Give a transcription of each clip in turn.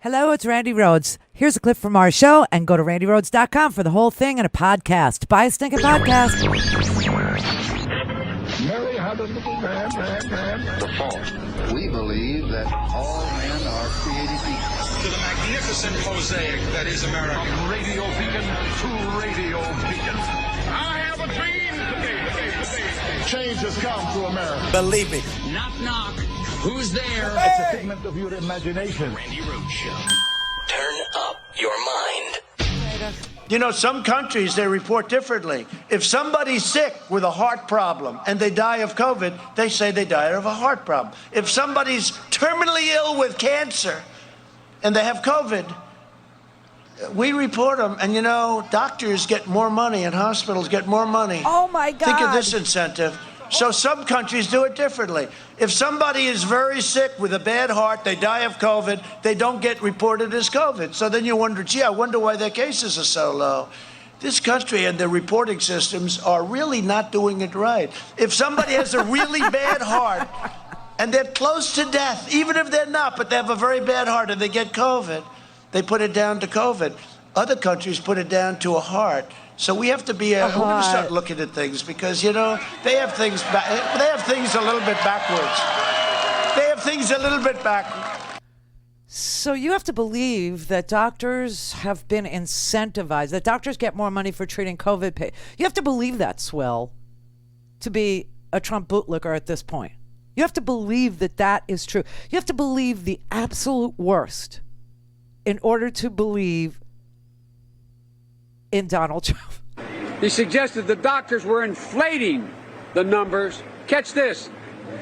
Hello, it's Randi Rhodes. Here's a clip from our show, and go to randyrhodes.com for the whole thing and a podcast. Buy a stinking podcast. Mary had a little man. The fault. We believe that all men are created equal. To the magnificent mosaic that is America. From radio beacon to radio beacon. I have a dream today. Change has come to America. Believe me. Knock, knock. Who's there? It's a figment of your imagination. Randi Rhodes Show. Turn up your mind. You know, some countries, they report differently. If somebody's sick with a heart problem and they die of COVID, they say they died of a heart problem. If somebody's terminally ill with cancer and they have COVID, we report them. And, you know, doctors get more money and hospitals get more money. Oh, my God. Think of this incentive. So some countries do it differently. If somebody is very sick with a bad heart, they die of COVID, they don't get reported as COVID. So then you wonder, gee, I wonder why their cases are so low. This country and their reporting systems are really not doing it right. If somebody has a really bad heart and they're close to death, even if they're not, but they have a very bad heart and they get COVID, they put it down to COVID. Other countries put it down to a heart. So we have to be. We're going to start looking at things because they have things. They have things a little bit backwards. They have things a little bit backwards. So you have to believe that doctors have been incentivized. That doctors get more money for treating COVID. You have to believe that, Swill, to be a Trump bootlicker at this point. You have to believe that that is true. You have to believe the absolute worst in order to believe in Donald Trump. He suggested the doctors were inflating the numbers. Catch this,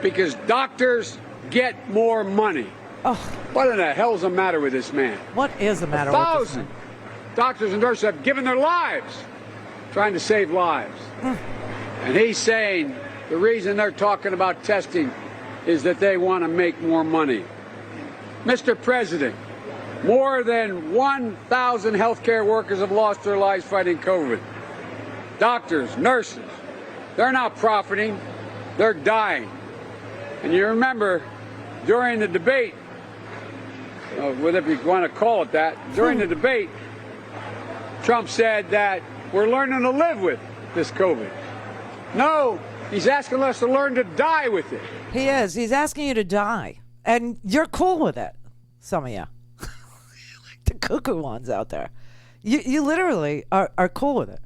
because doctors get more money. Oh, What in the hell's the matter with this man? what is the matter with this? 1,000 doctors and nurses have given their lives trying to save lives. And he's saying the reason they're talking about testing is that they want to make more money. Mr. President, more than 1,000 healthcare workers have lost their lives fighting COVID. Doctors, nurses, they're not profiting, they're dying. And you remember, during the debate, whatever you want to call it that, during the debate, Trump said that we're learning to live with this COVID. No, he's asking us to learn to die with it. He is. He's asking you to die. And you're cool with it, some of you. The cuckoo ones out there. You literally are cool with it.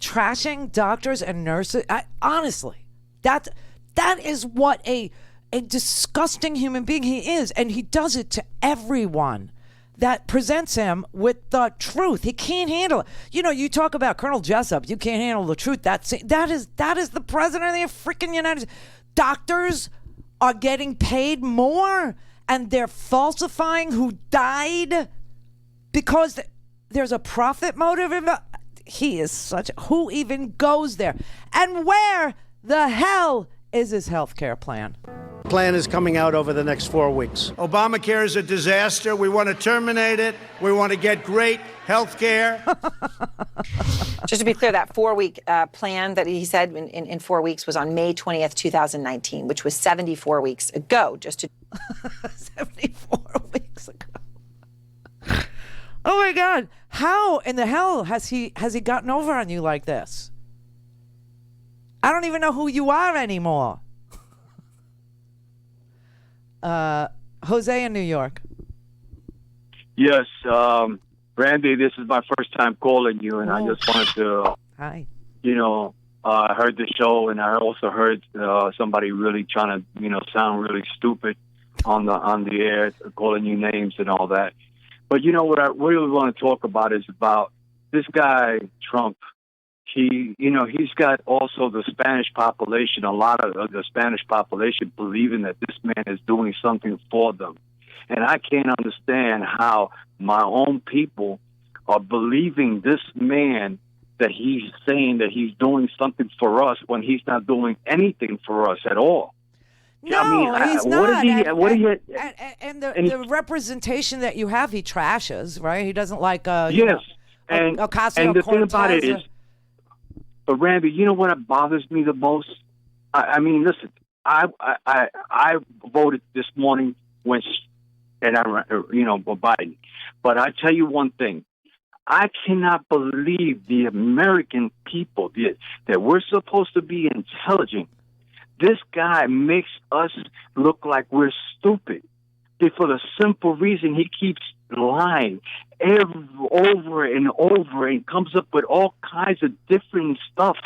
Trashing doctors and nurses. Honestly, that is what a disgusting human being he is. And he does it to everyone that presents him with the truth. He can't handle it. You know, you talk about Colonel Jessup. You can't handle the truth. That is the president of the freaking United States. Doctors are getting paid more. And they're falsifying who died because there's a profit motive. He is who even goes there? And where the hell is his health care plan? Plan is coming out over the next 4 weeks. Obamacare is a disaster. We want to terminate it. We want to get great health care. Just to be clear, that 4-week plan that he said in 4 weeks was on May 20th, 2019, which was 74 weeks ago. 74 weeks ago. Oh my God! How in the hell has he gotten over on you like this? I don't even know who you are anymore. Jose in New York. Yes, Randi, this is my first time calling you, and I just wanted to, Hi. I heard the show, and I also heard somebody really trying to, sound really stupid on the air, calling you names and all that. But what I really want to talk about is about this guy Trump. He's got also the Spanish population, a lot of the Spanish population believing that this man is doing something for them. And I can't understand how my own people are believing this man that he's saying that he's doing something for us when he's not doing anything for us at all. No, he's not. And And the representation that you have, he trashes, right? He doesn't like, yes. And the thing about it is, but Randy, you know what bothers me the most? I mean, listen, I voted this morning when and Biden. But I tell you one thing. I cannot believe the American people that we're supposed to be intelligent. This guy makes us look like we're stupid for the simple reason he keeps lying over and over and comes up with all kinds of different stuff.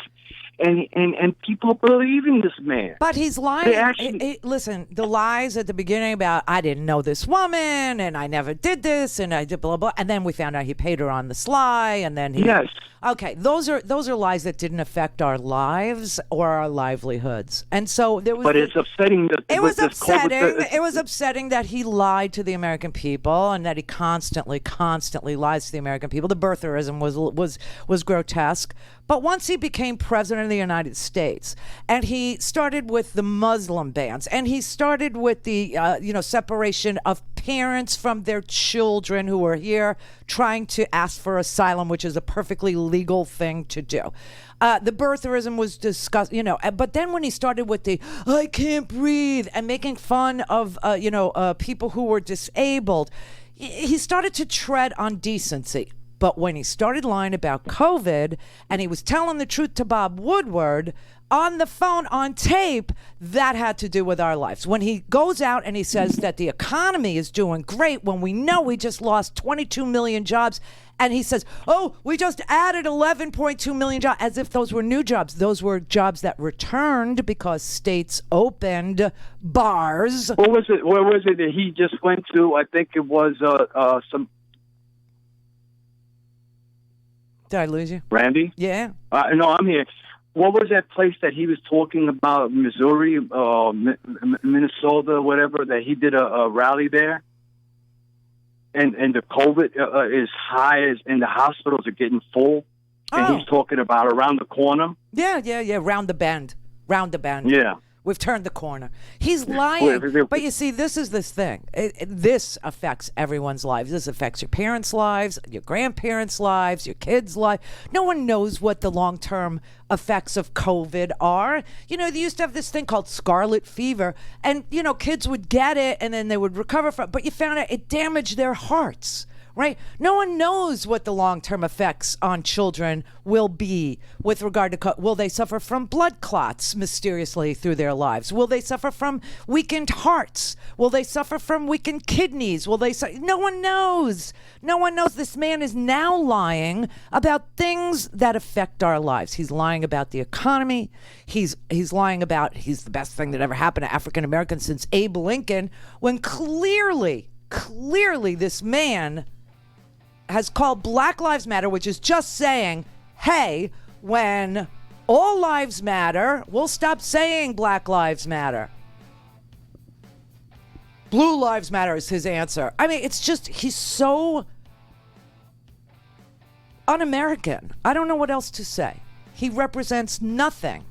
And people believe in this man. But he's lying. Listen, the lies at the beginning about I didn't know this woman and I never did this and I did blah blah. And then we found out he paid her on the sly. And then yes. Okay, those are lies that didn't affect our lives or our livelihoods. And so there was. But it's upsetting. It was upsetting. It was upsetting that he lied to the American people and that he constantly lies to the American people. The birtherism was grotesque. But once he became president of the United States, and he started with the Muslim bans, and he started with the separation of parents from their children who are here trying to ask for asylum, which is a perfectly legal thing to do. The birtherism was discussed, but then when he started with the I can't breathe and making fun of people who were disabled, he started to tread on decency. But when he started lying about COVID and he was telling the truth to Bob Woodward on the phone, on tape, that had to do with our lives. When he goes out and he says that the economy is doing great when we know we just lost 22 million jobs, and he says, oh, we just added 11.2 million jobs, as if those were new jobs. Those were jobs that returned because states opened bars. What was it? Where was it that he just went to? I think it was some... Did I lose you? Randy? Yeah. No, I'm here. What was that place that he was talking about, Missouri, Minnesota, whatever, that he did a rally there? And the COVID is high, and the hospitals are getting full. And he's talking about around the corner. Yeah. Round the bend. Yeah. We've turned the corner. He's lying. But you see, this is this thing. This affects everyone's lives. This affects your parents' lives, your grandparents' lives, your kids' lives. No one knows what the long-term effects of COVID are. They used to have this thing called scarlet fever, and, kids would get it and then they would recover from it. But you found out it damaged their hearts. Right? No one knows what the long-term effects on children will be with regard to, will they suffer from blood clots mysteriously through their lives? Will they suffer from weakened hearts? Will they suffer from weakened kidneys? No one knows. No one knows. This man is now lying about things that affect our lives. He's lying about the economy. He's lying about he's the best thing that ever happened to African Americans since Abe Lincoln, when clearly this man has called Black Lives Matter, which is just saying, hey, when all lives matter, we'll stop saying Black Lives Matter. Blue Lives Matter is his answer. I mean, it's just, he's so un-American. I don't know what else to say. He represents nothing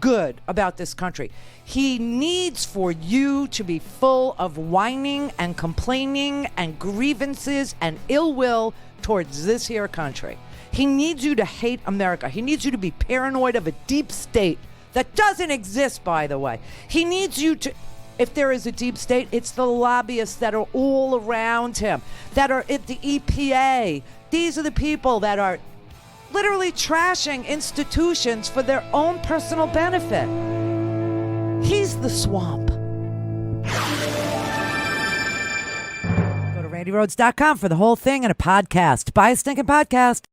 good about this country. He needs for you to be full of whining and complaining and grievances and ill will towards this here country. He needs you to hate America. He needs you to be paranoid of a deep state that doesn't exist, by the way. He needs you to, if there is a deep state, it's the lobbyists that are all around him, that are at the EPA. These are the people that are literally trashing institutions for their own personal benefit. He's the swamp. Go to RandiRhodes.com for the whole thing and a podcast. Buy a stinking podcast.